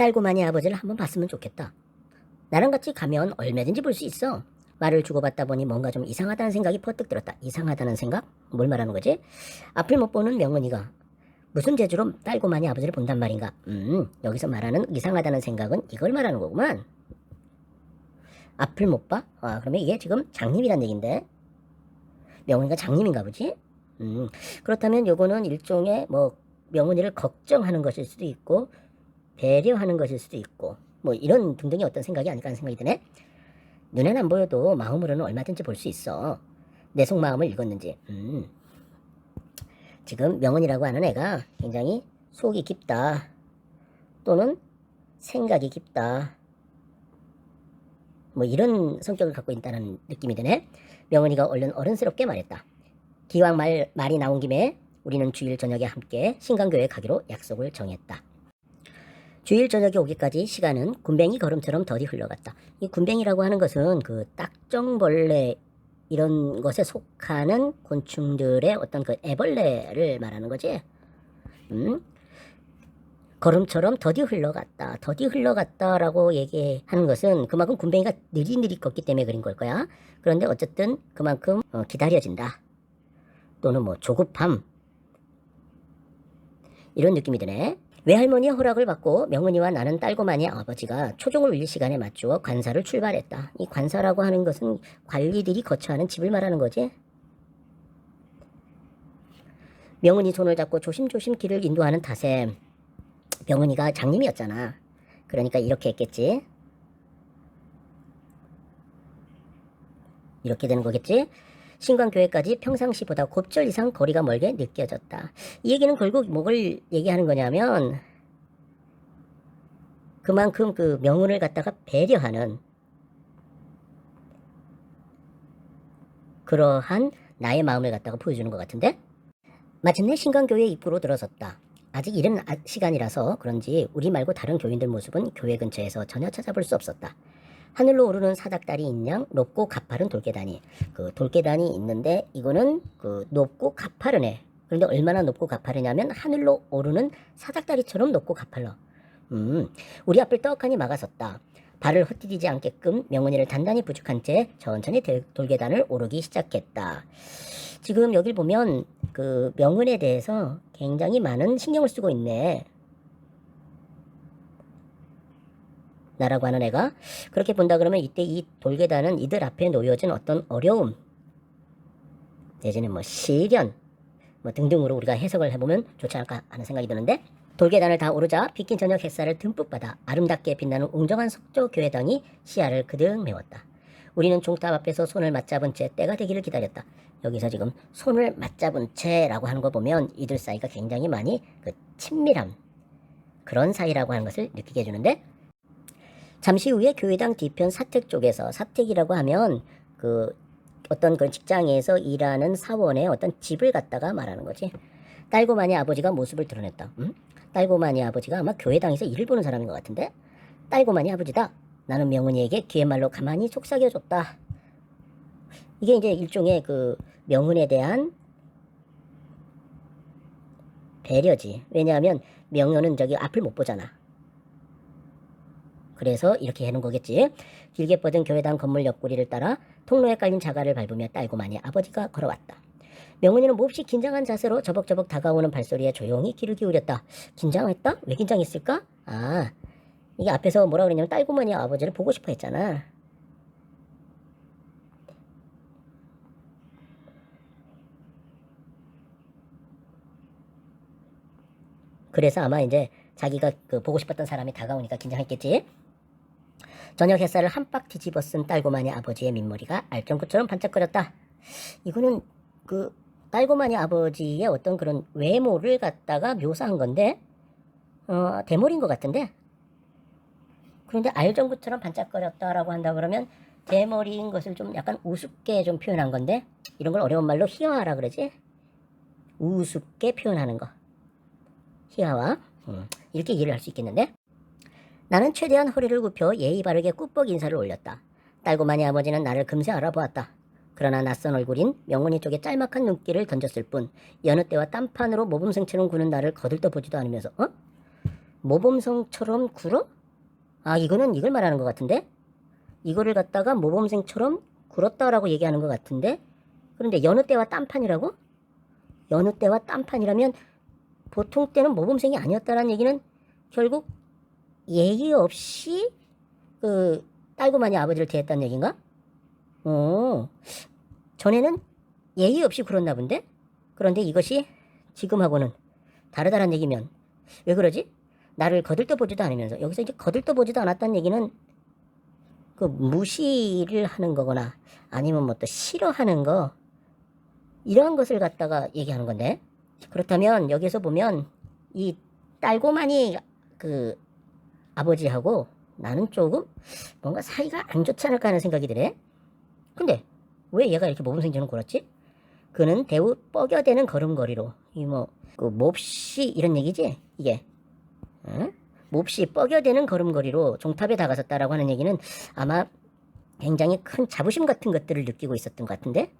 딸고만이 아버지를 한번 봤으면 좋겠다. 나랑 같이 가면 얼마든지 볼 수 있어. 말을 주고받다 보니 뭔가 좀 이상하다는 생각이 퍼뜩 들었다. 이상하다는 생각? 뭘 말하는 거지? 앞을 못 보는 명은이가 무슨 재주로 딸고만이 아버지를 본단 말인가? 여기서 말하는 이상하다는 생각은 이걸 말하는 거구만. 앞을 못 봐? 아, 그러면 이게 지금 장님이란 얘긴데? 명은이가 장님인가 보지? 그렇다면 요거는 일종의 뭐 명은이를 걱정하는 것일 수도 있고 배려하는 것일 수도 있고 뭐 이런 등등의 어떤 생각이 아닐까 하는 생각이 드네. 눈에는 안 보여도 마음으로는 얼마든지 볼 수 있어. 내 속마음을 읽었는지. 지금 명은이라고 하는 애가 굉장히 속이 깊다. 또는 생각이 깊다. 뭐 이런 성격을 갖고 있다는 느낌이 드네. 명은이가 얼른 어른스럽게 말했다. 기왕 말이 나온 김에 우리는 주일 저녁에 함께 신강교에 가기로 약속을 정했다. 주일 저녁에 오기까지 시간은 굼벵이 걸음처럼 더디 흘러갔다. 이 굼벵이라고 하는 것은 그 딱정벌레 이런 것에 속하는 곤충들의 어떤 그 애벌레를 말하는 거지. 걸음처럼 더디 흘러갔다. 더디 흘러갔다라고 얘기하는 것은 그만큼 굼벵이가 느릿느릿 걷기 때문에 그린 걸 거야. 그런데 어쨌든 그만큼 기다려진다. 또는 뭐 조급함. 이런 느낌이 드네. 외할머니의 허락을 받고 명은이와 나는 딸고만이 아버지가 초종을 울릴 시간에 맞추어 관사를 출발했다. 이 관사라고 하는 것은 관리들이 거처하는 집을 말하는 거지. 명은이 손을 잡고 조심조심 길을 인도하는 탓에 명은이가 장님이었잖아. 그러니까 이렇게 했겠지. 이렇게 되는 거겠지. 신광교회까지 평상시보다 곱절 이상 거리가 멀게 느껴졌다. 이 얘기는 결국 뭐를 얘기하는 거냐면 그만큼 그 명운을 갖다가 배려하는 그러한 나의 마음을 갖다가 보여주는 것 같은데. 마침내 신광교회 입구로 들어섰다. 아직 이른 시간이라서 그런지 우리 말고 다른 교인들 모습은 교회 근처에서 전혀 찾아볼 수 없었다. 하늘로 오르는 사닥다리 인양 높고 가파른 돌계단이 그 돌계단이 있는데 이거는 그 높고 가파르네. 그런데 얼마나 높고 가파르냐면 하늘로 오르는 사닥다리처럼 높고 가팔러. 우리 앞을 떡하니 막아섰다. 발을 헛디디지 않게끔 명은이를 단단히 부축한 채 천천히 돌계단을 오르기 시작했다. 지금 여길 보면 그 명은에 대해서 굉장히 많은 신경을 쓰고 있네. 나라고 하는 애가. 그렇게 본다 그러면 이때 이 돌계단은 이들 앞에 놓여진 어떤 어려움 내지는 뭐 시련 뭐 등등으로 우리가 해석을 해보면 좋지 않을까 하는 생각이 드는데, 돌계단을 다 오르자 비낀 저녁 햇살을 듬뿍 받아 아름답게 빛나는 웅장한 석조교회당이 시야를 그득 메웠다. 우리는 종탑 앞에서 손을 맞잡은 채 때가 되기를 기다렸다. 여기서 지금 손을 맞잡은 채라고 하는 거 보면 이들 사이가 굉장히 많이 그 친밀함 그런 사이라고 하는 것을 느끼게 해주는데, 잠시 후에 교회당 뒤편 사택 쪽에서, 사택이라고 하면 그 어떤 그런 직장에서 일하는 사원의 어떤 집을 갖다가 말하는 거지. 딸고만이 아버지가 모습을 드러냈다. 딸고만이 아버지가 아마 교회당에서 일을 보는 사람인 것 같은데, 딸고만이 아버지다. 나는 명은이에게 기회말로 가만히 속삭여줬다. 이게 이제 일종의 그 명은에 대한 배려지. 왜냐하면 명은은 저기 앞을 못 보잖아. 그래서 이렇게 해놓은 거겠지. 길게 뻗은 교회당 건물 옆구리를 따라 통로에 깔린 자갈을 밟으며 딸고만이 아버지가 걸어왔다. 명은이는 몹시 긴장한 자세로 저벅저벅 다가오는 발소리에 조용히 귀를 기울였다. 긴장했다? 왜 긴장했을까? 아, 이게 앞에서 뭐라 그랬냐면 딸고만이 아버지를 보고 싶어 했잖아. 그래서 아마 이제 자기가 그 보고 싶었던 사람이 다가오니까 긴장했겠지. 저녁 햇살을 한 빡 뒤집어 쓴 딸고만이 아버지의 민머리가 알전구처럼 반짝거렸다. 이거는 그 딸고만이 아버지의 어떤 그런 외모를 갖다가 묘사한 건데 대머리인 것 같은데, 그런데 알전구처럼 반짝거렸다라고 한다 그러면 대머리인 것을 좀 약간 우습게 좀 표현한 건데, 이런 걸 어려운 말로 희화라 그러지. 우습게 표현하는 거, 희화화. 이렇게 이해를 할 수 있겠는데, 나는 최대한 허리를 굽혀 예의 바르게 꾸벅 인사를 올렸다. 딸고만이 아버지는 나를 금세 알아보았다. 그러나 낯선 얼굴인 명은이 쪽에 짤막한 눈길을 던졌을 뿐 여느 때와 딴판으로 모범생처럼 구는 나를 거들떠 보지도 않으면서 모범생처럼 굴어? 아, 이거는 이걸 말하는 것 같은데? 이거를 갖다가 모범생처럼 굴었다라고 얘기하는 것 같은데? 그런데 여느 때와 딴판이라고? 여느 때와 딴판이라면 보통 때는 모범생이 아니었다라는 얘기는 결국 예의 없이 그 딸고마니 아버지를 대했다는 얘기인가? 전에는 예의 없이 굴었나 본데? 그런데 이것이 지금하고는 다르다는 얘기면 왜 그러지? 나를 거들떠보지도 않으면서 여기서 이제 거들떠보지도 않았다는 얘기는 그 무시를 하는 거거나 아니면 뭐 또 싫어하는 거 이러한 것을 갖다가 얘기하는 건데 그렇다면 여기서 보면 이 딸고마니 그 아버지하고 나는 조금 뭔가 사이가 안 좋지 않을까 하는 생각이 드네. 근데 왜 얘가 이렇게 모범생처럼 굴었지? 그는 대우 뻐겨대는 걸음걸이로 이 뭐 그 몹시 이런 얘기지 이게 몹시 뻐겨대는 걸음걸이로 종탑에 다가섰다라고 하는 얘기는 아마 굉장히 큰 자부심 같은 것들을 느끼고 있었던 것 같은데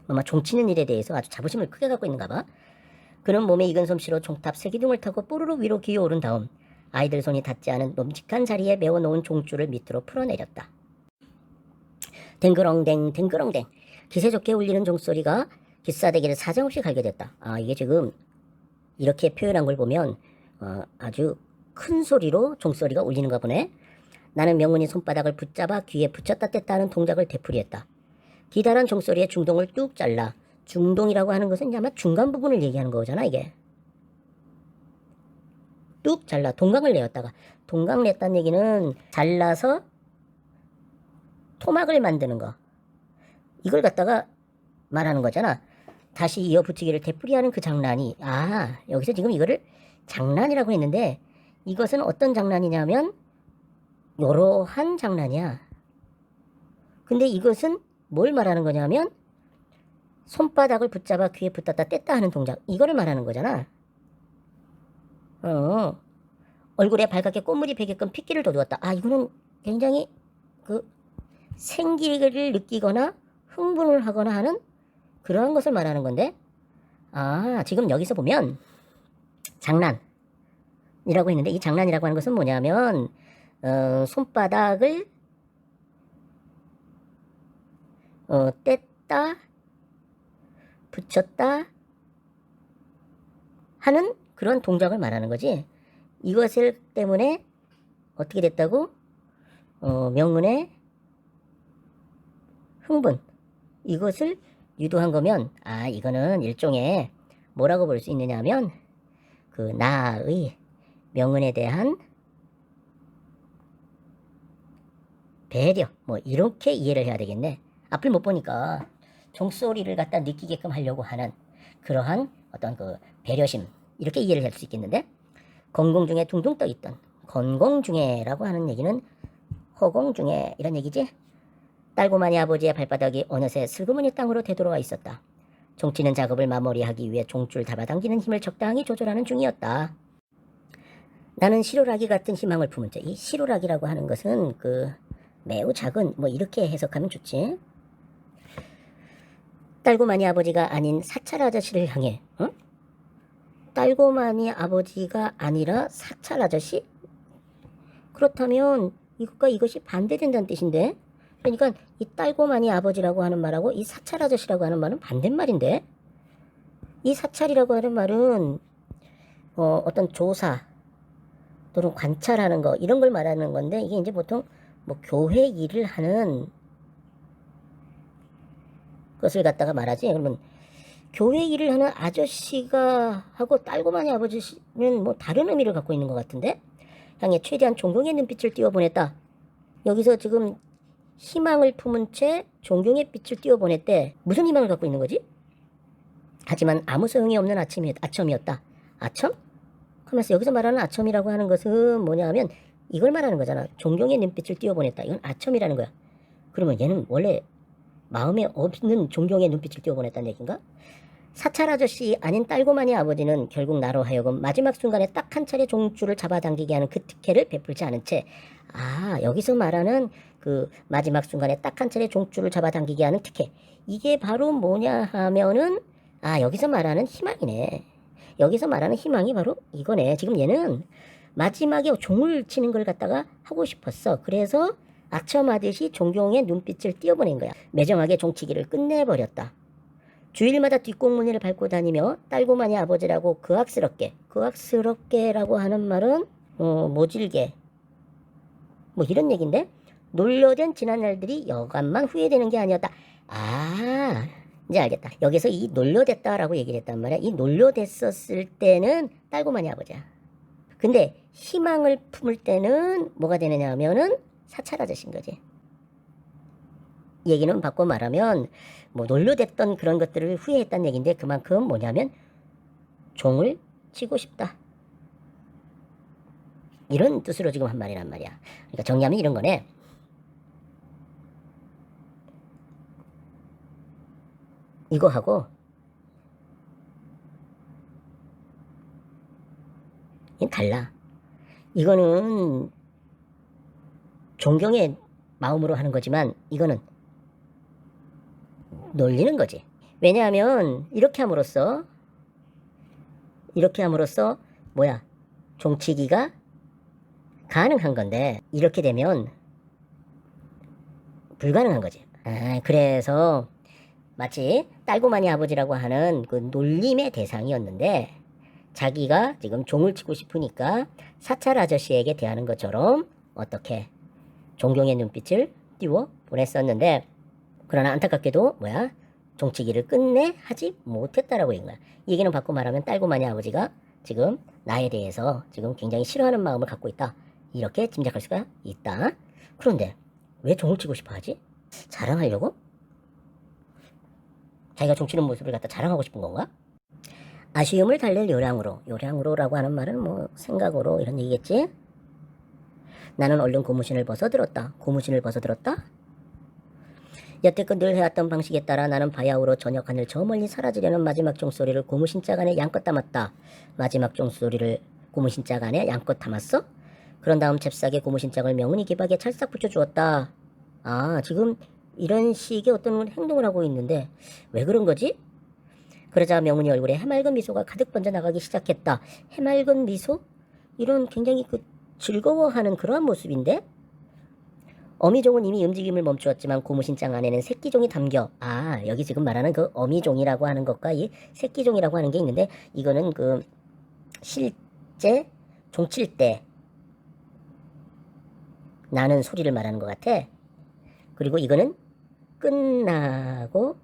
아마 종치는 일에 대해서 아주 자부심을 크게 갖고 있는가 봐. 그는 몸에 익은 솜씨로 종탑 세기둥을 타고 뽀르르 위로 기어오른 다음 아이들 손이 닿지 않은 놈직한 자리에 메워놓은 종줄을 밑으로 풀어내렸다. 댕그렁댕 댕그렁댕 기세 좋게 울리는 종소리가 기싸대기를 사정없이 갈게 됐다. 아, 이게 지금 이렇게 표현한 걸 보면 아주 큰 소리로 종소리가 울리는가 보네. 나는 명문이 손바닥을 붙잡아 귀에 붙였다 뗐다 하는 동작을 되풀이했다. 기다란 종소리에 중동을 뚝 잘라. 중동이라고 하는 것은 아마 중간 부분을 얘기하는 거잖아 이게. 뚝 잘라 동강을 내었다가 동강 냈다는 얘기는 잘라서 토막을 만드는 거 이걸 갖다가 말하는 거잖아. 다시 이어붙이기를 되풀이하는 그 장난이 여기서 지금 이거를 장난이라고 했는데 이것은 어떤 장난이냐면 이러한 장난이야. 근데 이것은 뭘 말하는 거냐면 손바닥을 붙잡아 귀에 붙었다 뗐다 하는 동작 이거를 말하는 거잖아. 얼굴에 발갛게 꽃물이 배게끔 핏기를 돋우었다. 이거는 굉장히 그 생기를 느끼거나 흥분을 하거나 하는 그러한 것을 말하는 건데 지금 여기서 보면 장난이라고 했는데 이 장난이라고 하는 것은 뭐냐면 손바닥을 뗐다 붙였다 하는 그런 동작을 말하는 거지. 이것을 때문에 어떻게 됐다고? 명문의 흥분 이것을 유도한 거면 이거는 일종의 뭐라고 볼 수 있느냐 하면 그 나의 명은에 대한 배려 뭐 이렇게 이해를 해야 되겠네. 앞을 못 보니까 종소리를 갖다 느끼게끔 하려고 하는 그러한 어떤 그 배려심 이렇게 이해를 할 수 있겠는데 건공 중에 둥둥 떠 있던 건공 중에라고 하는 얘기는 허공 중에 이런 얘기지. 딸고마니 아버지의 발바닥이 어느새 슬그머니 땅으로 되돌아와 있었다. 종치는 작업을 마무리하기 위해 종줄 잡아당기는 힘을 적당히 조절하는 중이었다. 나는 시로라기 같은 희망을 품은 채 이 시로라기라고 하는 것은 그 매우 작은 뭐 이렇게 해석하면 좋지. 딸고마니 아버지가 아닌 사찰 아저씨를 향해 딸고마니 아버지가 아니라 사찰 아저씨? 그렇다면 이것과 이것이 반대된다는 뜻인데 그러니까 이 딸고마니 아버지라고 하는 말하고 이 사찰 아저씨라고 하는 말은 반대말인데 이 사찰이라고 하는 말은 어떤 조사 또는 관찰하는 거 이런 걸 말하는 건데 이게 이제 보통 뭐 교회 일을 하는 것을 갖다가 말하지. 그러면 교회 일을 하는 아저씨가 하고 딸고마니 아버지는 뭐 다른 의미를 갖고 있는 것 같은데 향해 최대한 존경의 눈빛을 띄워보냈다. 여기서 지금 희망을 품은 채 존경의 빛을 띄워보냈대. 무슨 희망을 갖고 있는 거지? 하지만 아무 소용이 없는 아첨이었다. 아첨? 하면서 여기서 말하는 아첨이라고 하는 것은 뭐냐 하면 이걸 말하는 거잖아. 존경의 눈빛을 띄워보냈다. 이건 아첨이라는 거야. 그러면 얘는 원래 마음에 없는 존경의 눈빛을 띄워보냈다는 얘기인가? 사찰 아저씨 아닌 딸고마니 아버지는 결국 나로 하여금 마지막 순간에 딱 한 차례 종줄을 잡아당기게 하는 그 특혜를 베풀지 않은 채 여기서 말하는 그 마지막 순간에 딱 한 차례 종줄을 잡아당기게 하는 특혜 이게 바로 뭐냐 하면은 여기서 말하는 희망이네. 여기서 말하는 희망이 바로 이거네. 지금 얘는 마지막에 종을 치는 걸 갖다가 하고 싶었어. 그래서 악처마듯이 종경의 눈빛을 띄워보낸 거야. 매정하게 종치기를 끝내버렸다. 주일마다 뒷공문을 밟고 다니며 딸고마니 아버지라고 그악스럽게라고 하는 말은 모질게 뭐 이런 얘긴데, 놀려댄 지난 날들이 여간만 후회되는 게 아니었다. 아, 이제 알겠다. 여기서 이 놀려댔다라고 얘기를 했단 말이야. 이 놀려댔었을 때는 딸고마니 아버지야. 근데 희망을 품을 때는 뭐가 되느냐 하면은 사찰 아저씨인 거지. 얘기는 바꿔 말하면 뭐 놀려댔던 그런 것들을 후회했다는 얘기인데, 그만큼 뭐냐면 종을 치고 싶다, 이런 뜻으로 지금 한 말이란 말이야. 그러니까 정리하면 이런 거네. 이거하고 이건 달라. 이거는 존경의 마음으로 하는 거지만 이거는 놀리는 거지. 왜냐하면 이렇게 함으로써 뭐야, 종치기가 가능한 건데 이렇게 되면 불가능한 거지. 그래서 마치 딸고마니 아버지라고 하는 그 놀림의 대상이었는데, 자기가 지금 종을 치고 싶으니까 사찰 아저씨에게 대하는 것처럼 어떻게 존경의 눈빛을 띄워 보냈었는데, 그러나 안타깝게도 뭐야, 종치기를 끝내 하지 못했다라고 얘기한 거야. 이 얘기는 바꿔 말하면 딸고마니 아버지가 지금 나에 대해서 지금 굉장히 싫어하는 마음을 갖고 있다, 이렇게 짐작할 수가 있다. 그런데 왜 종을 치고 싶어 하지? 자랑하려고? 자기가 종치는 모습을 갖다 자랑하고 싶은 건가? 아쉬움을 달랠 요량으로라고 하는 말은 뭐 생각으로 이런 얘기겠지? 나는 얼른 고무신을 벗어들었다. 여태껏 늘 해왔던 방식에 따라 나는 바야흐로 저녁 하늘 저 멀리 사라지려는 마지막 종소리를 고무신짝 안에 양껏 담았다. 마지막 종소리를 고무신짝 안에 양껏 담았어? 그런 다음 잽싸게 고무신짝을 명은이 기박에 찰싹 붙여주었다. 지금 이런 식의 어떤 행동을 하고 있는데 왜 그런 거지? 그러자 명은이 얼굴에 해맑은 미소가 가득 번져나가기 시작했다. 해맑은 미소? 이런 굉장히 즐거워하는 그러한 모습인데? 어미종은 이미 움직임을 멈추었지만 고무신장 안에는 새끼종이 담겨. 여기 지금 말하는 그 어미종이라고 하는 것과 이 새끼종이라고 하는 게 있는데, 이거는 그 실제 종칠 때 나는 소리를 말하는 것 같아. 그리고 이거는 끝나고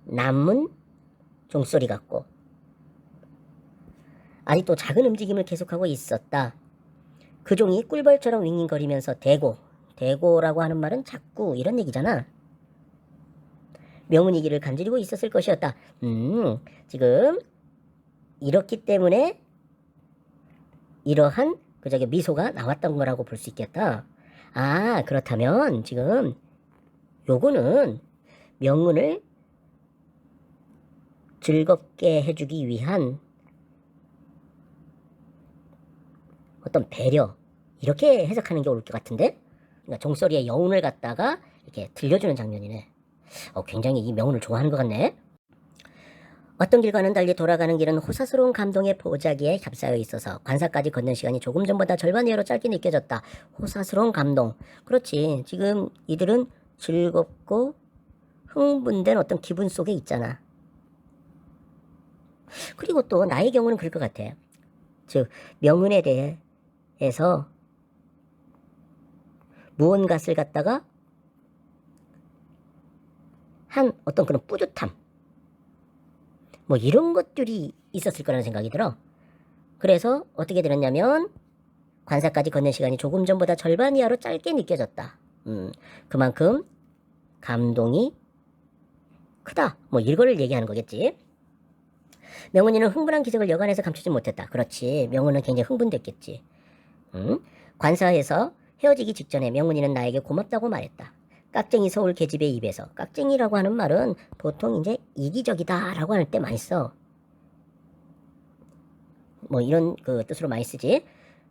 남은 종소리 같고, 아직도 작은 움직임을 계속하고 있었다. 그 종이 꿀벌처럼 윙윙거리면서 대고라고 하는 말은 자꾸 이런 얘기잖아. 명은이 길을 간지리고 있었을 것이었다. 지금 이렇기 때문에 이러한 미소가 나왔던 거라고 볼 수 있겠다. 그렇다면 지금 요거는 명은을 즐겁게 해주기 위한 어떤 배려, 이렇게 해석하는 게 옳을 것 같은데? 그러니까 종소리의 여운을 갖다가 이렇게 들려주는 장면이네. 굉장히 이 명운을 좋아하는 것 같네. 어떤 길과는 달리 돌아가는 길은 호사스러운 감동의 보자기에 겹싸여 있어서 관사까지 걷는 시간이 조금 전보다 절반 이하로 짧게 느껴졌다. 호사스러운 감동. 그렇지. 지금 이들은 즐겁고 흥분된 어떤 기분 속에 있잖아. 그리고 또 나의 경우는 그럴 것 같아. 즉 명운에 대해서 무언가를 갖다가 한 어떤 그런 뿌듯함, 뭐 이런 것들이 있었을 거라는 생각이 들어. 그래서 어떻게 들었냐면 관사까지 걷는 시간이 조금 전보다 절반 이하로 짧게 느껴졌다. 그만큼 감동이 크다, 뭐 이거를 얘기하는 거겠지. 명은이는 흥분한 기색을 여간해서 감추지 못했다. 그렇지, 명은은 굉장히 흥분됐겠지. 관사에서 헤어지기 직전에 명은이는 나에게 고맙다고 말했다. 깍쟁이 서울 계집의 입에서 깍쟁이라고 하는 말은 보통 이제 이기적이다 라고 할 때 많이 써. 뭐 이런 그 뜻으로 많이 쓰지.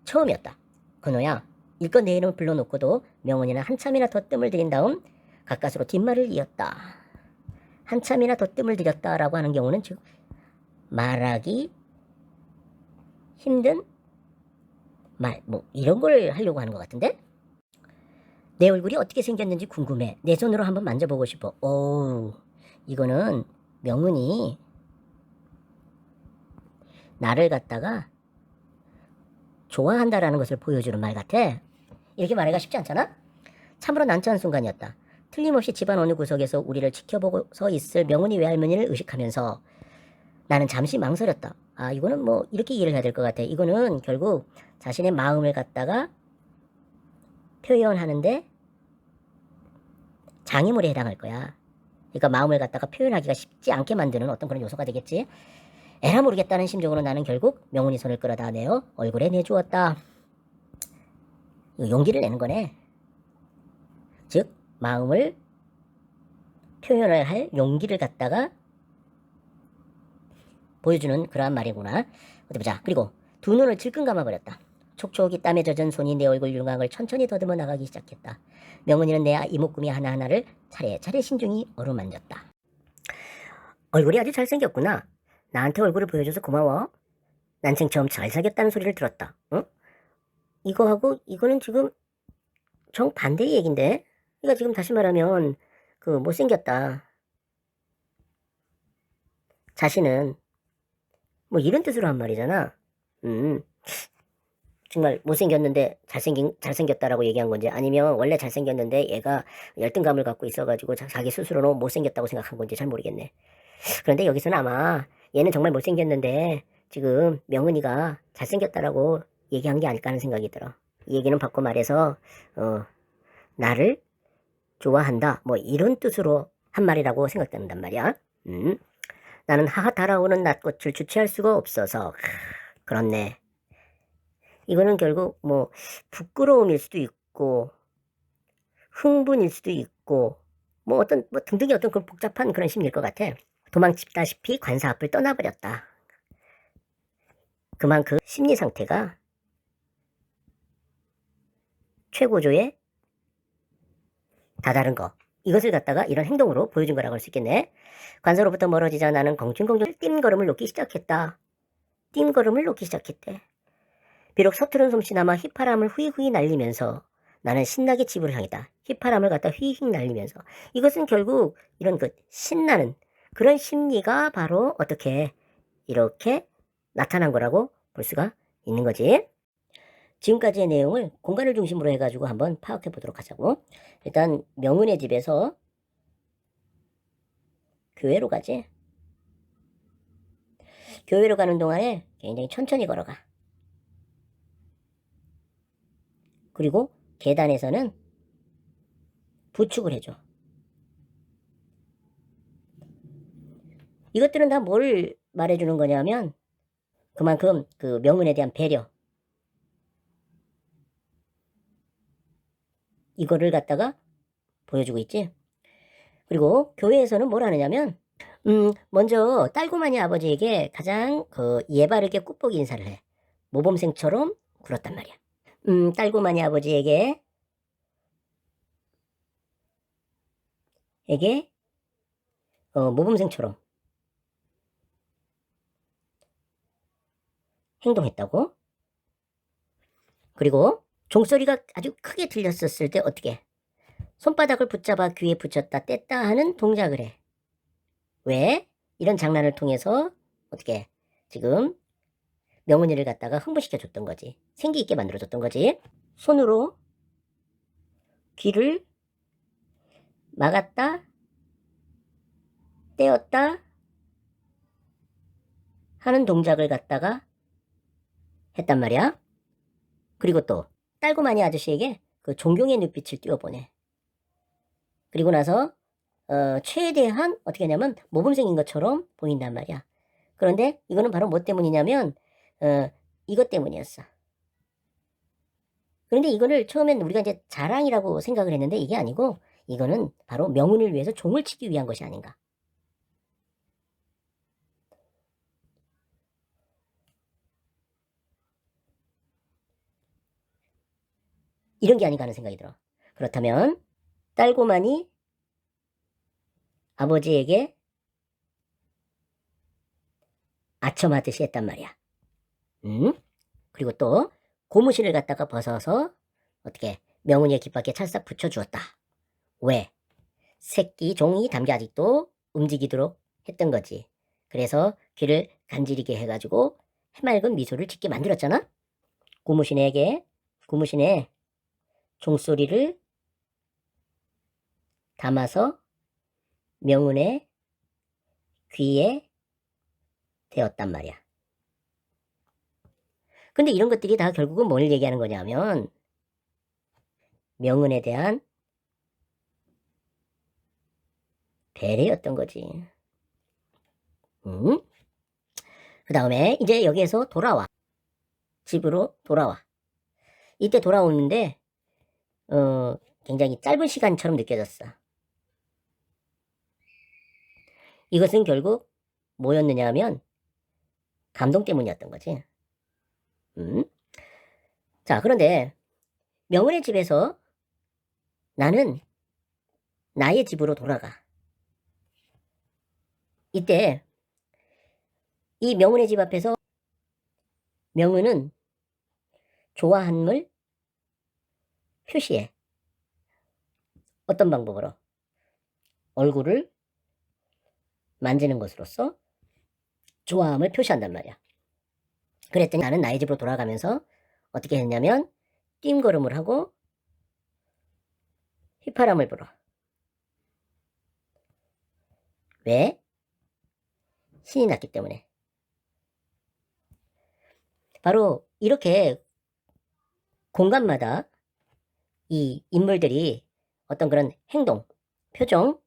처음이었다. 그노야, 일껏 내 이름을 불러놓고도 명은이는 한참이나 더 뜸을 들인 다음 가까스로 뒷말을 이었다. 한참이나 더 뜸을 들였다라고 하는 경우는 즉 말하기 힘든 말, 뭐 이런 걸 하려고 하는 것 같은데? 내 얼굴이 어떻게 생겼는지 궁금해. 내 손으로 한번 만져보고 싶어. 오, 이거는 명은이 나를 갖다가 좋아한다라는 것을 보여주는 말 같아. 이렇게 말하기가 쉽지 않잖아? 참으로 난처한 순간이었다. 틀림없이 집안 어느 구석에서 우리를 지켜보고 서 있을 명은이 외할머니를 의식하면서 나는 잠시 망설였다. 아, 이거는 뭐 이렇게 이해를 해야 될 것 같아. 이거는 결국 자신의 마음을 갖다가 표현하는데 장애물에 해당할 거야. 그러니까 마음을 갖다가 표현하기가 쉽지 않게 만드는 어떤 그런 요소가 되겠지. 에라 모르겠다는 심정으로 나는 결국 명훈이 손을 끌어다 내어 얼굴에 내주었다. 이거 용기를 내는 거네. 즉 마음을 표현을 할 용기를 갖다가 보여주는 그러한 말이구나. 어디 보자. 그리고 두 눈을 질끈 감아버렸다. 촉촉이 땀에 젖은 손이 내 얼굴 윤곽을 천천히 더듬어 나가기 시작했다. 명은이는 내 이목구미 하나하나를 차례차례 신중히 어루만졌다. 얼굴이 아주 잘생겼구나. 나한테 얼굴을 보여줘서 고마워. 난 처음 잘생겼다는 소리를 들었다. 응? 이거하고 이거는 지금 정반대의 얘긴데? 그러니까 지금 다시 말하면 못생겼다. 자신은 뭐 이런 뜻으로 한 말이잖아. 정말 못생겼는데 잘생겼다라고 얘기한 건지 아니면 원래 잘생겼는데 얘가 열등감을 갖고 있어가지고 자기 스스로는 못생겼다고 생각한 건지 잘 모르겠네. 그런데 여기서는 아마 얘는 정말 못생겼는데 지금 명은이가 잘생겼다라고 얘기한 게 아닐까 하는 생각이 들어. 이 얘기는 바꿔 말해서 나를 좋아한다 뭐 이런 뜻으로 한 말이라고 생각된단 말이야. 나는 하하 달아오는 낫꽃을 주체할 수가 없어서 그렇네. 이거는 결국 뭐 부끄러움일 수도 있고 흥분일 수도 있고 뭐 어떤 뭐 등등의 어떤 그런 복잡한 그런 심리일 것 같아. 도망치다시피 관사 앞을 떠나버렸다. 그만 그 심리 상태가 최고조에 다다른 거. 이것을 갖다가 이런 행동으로 보여준 거라고 할 수 있겠네. 관사로부터 멀어지자 나는 공중공중 띵걸음을 놓기 시작했다. 띵걸음을 놓기 시작했대. 비록 서투른 솜씨나마 휘파람을 후이후이 날리면서 나는 신나게 집으로 향했다. 휘파람을 갖다 휘휘 날리면서. 이것은 결국 이런 신나는 그런 심리가 바로 어떻게 이렇게 나타난 거라고 볼 수가 있는 거지. 지금까지의 내용을 공간을 중심으로 해가지고 한번 파악해 보도록 하자고. 일단 명은의 집에서 교회로 가지. 교회로 가는 동안에 굉장히 천천히 걸어가. 그리고 계단에서는 부축을 해줘. 이것들은 다 뭘 말해주는 거냐면 그만큼 그 명은에 대한 배려. 이거를 갖다가 보여주고 있지. 그리고 교회에서는 뭘 하느냐면 먼저 딸고마니 아버지에게 가장 예바르게 꾹보기 인사를 해. 모범생처럼 굴었단 말이야. 딸고마니 아버지에게 모범생처럼 행동했다고. 그리고 종소리가 아주 크게 들렸었을 때 어떻게 손바닥을 붙잡아 귀에 붙였다 뗐다 하는 동작을 해. 왜? 이런 장난을 통해서 어떻게 지금 명은이를 갖다가 흥분시켜줬던 거지. 생기 있게 만들어줬던 거지. 손으로 귀를 막았다 떼었다 하는 동작을 갖다가 했단 말이야. 그리고 또 딸고마니 아저씨에게 그 존경의 눈빛을 띄워보내. 그리고 나서 최대한 어떻게 하냐면 모범생인 것처럼 보인단 말이야. 그런데 이거는 바로 뭐 때문이냐면 이것 때문이었어. 그런데 이거를 처음엔 우리가 이제 자랑이라고 생각을 했는데 이게 아니고 이거는 바로 명운을 위해서 종을 치기 위한 것이 아닌가. 이런 게 아닌가 하는 생각이 들어. 그렇다면 딸고만이 아버지에게 아첨하듯이 했단 말이야. 그리고 또 고무신을 갖다가 벗어서 어떻게 명운이의 깃밖에 찰싹 붙여주었다. 왜? 새끼 종이 담겨 아직도 움직이도록 했던 거지. 그래서 귀를 간지리게 해가지고 해맑은 미소를 짓게 만들었잖아. 고무신에 종소리를 담아서 명운의 귀에 대었단 말이야. 근데 이런 것들이 다 결국은 뭘 얘기하는 거냐면 명운에 대한 배려였던 거지. 그 다음에 이제 여기에서 돌아와. 집으로 돌아와. 이때 돌아오는데 굉장히 짧은 시간처럼 느껴졌어. 이것은 결국 뭐였느냐 하면 감동 때문이었던 거지. 자, 그런데 명운의 집에서 나는 나의 집으로 돌아가. 이때 이 명운의 집 앞에서 명운은 좋아함을 표시해. 어떤 방법으로? 얼굴을 만지는 것으로써 좋아함을 표시한단 말이야. 그랬더니 나는 나의 집으로 돌아가면서 어떻게 했냐면 띵걸음을 하고 휘파람을 불어. 왜? 신이 났기 때문에. 바로 이렇게 공간마다 이 인물들이 어떤 그런 행동, 표정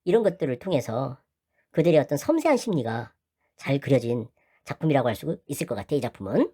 이런 것들을 통해서 그들의 어떤 섬세한 심리가 잘 그려진 작품이라고 할 수 있을 것 같아, 이 작품은.